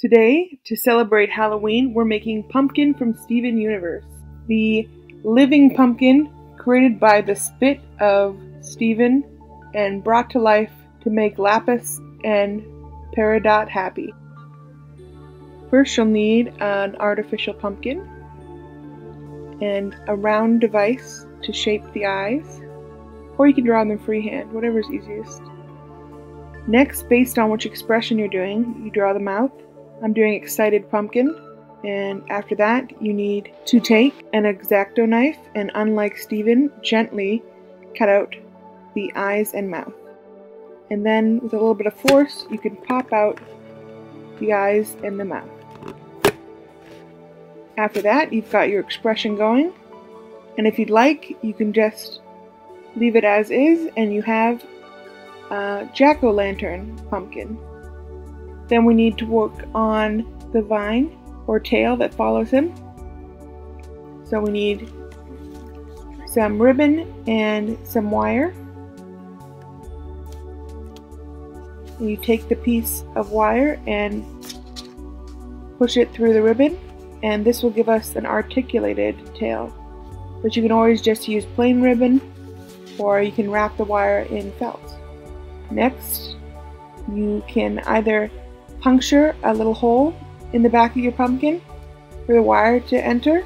Today, to celebrate Halloween, we're making Pumpkin from Steven Universe. The living pumpkin created by the spit of Steven and brought to life to make Lapis and Peridot happy. First, you'll need an artificial pumpkin and a round device to shape the eyes, or you can draw them freehand, whatever's easiest. Next, based on which expression you're doing, you draw the mouth. I'm doing excited pumpkin, and after that you need to take an X-Acto knife and, unlike Steven, gently cut out the eyes and mouth. And then with a little bit of force you can pop out the eyes and the mouth. After that you've got your expression going, and if you'd like you can just leave it as is and you have a jack-o'-lantern pumpkin. Then we need to work on the vine or tail that follows him. So we need some ribbon and some wire. And you take the piece of wire and push it through the ribbon, and this will give us an articulated tail. But you can always just use plain ribbon, or you can wrap the wire in felt. Next, you can either puncture a little hole in the back of your pumpkin for the wire to enter,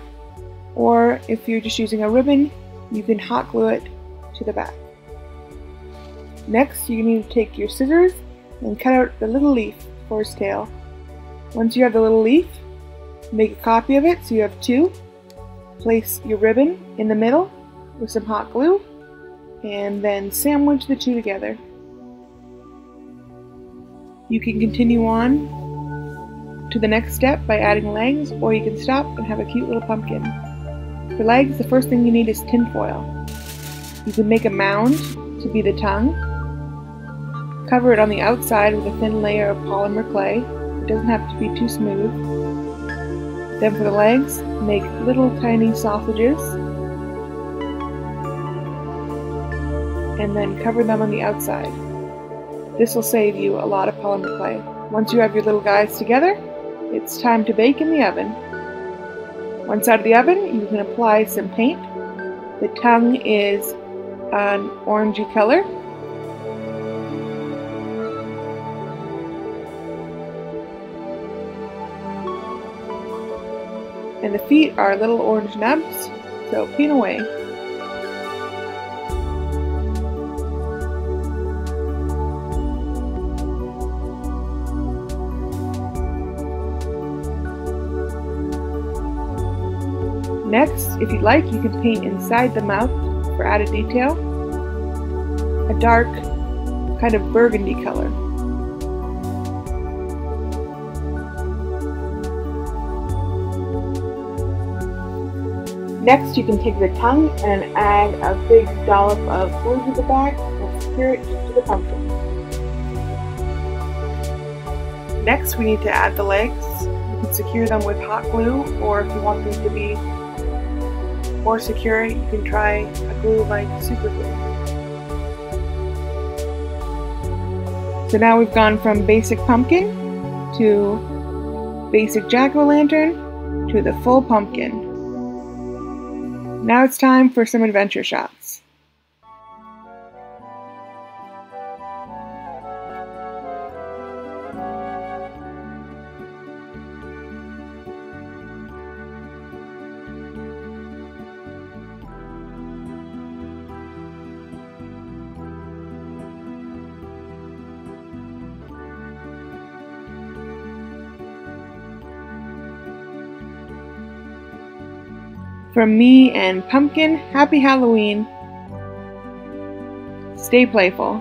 or if you're just using a ribbon, you can hot glue it to the back. Next, you need to take your scissors and cut out the little leaf for his tail. Once you have the little leaf, make a copy of it so you have two. Place your ribbon in the middle with some hot glue, and then sandwich the two together. You can continue on to the next step by adding legs, or you can stop and have a cute little pumpkin. For legs, the first thing you need is tin foil. You can make a mound to be the tongue. Cover it on the outside with a thin layer of polymer clay. It doesn't have to be too smooth. Then for the legs, make little tiny sausages and then cover them on the outside. This will save you a lot of polymer clay. Once you have your little guys together, it's time to bake in the oven. Once out of the oven, you can apply some paint. The tongue is an orangey color. And the feet are little orange nubs, so paint away. Next, if you'd like, you can paint inside the mouth for added detail, a dark kind of burgundy color. Next, you can take the tongue and add a big dollop of glue to the back and secure it to the pumpkin. Next, we need to add the legs. You can secure them with hot glue, or if you want them to be more secure, you can try a glue like super glue. So now we've gone from basic pumpkin to basic jack-o'-lantern to the full pumpkin. Now it's time for some adventure shots. From me and Pumpkin, happy Halloween. Stay playful.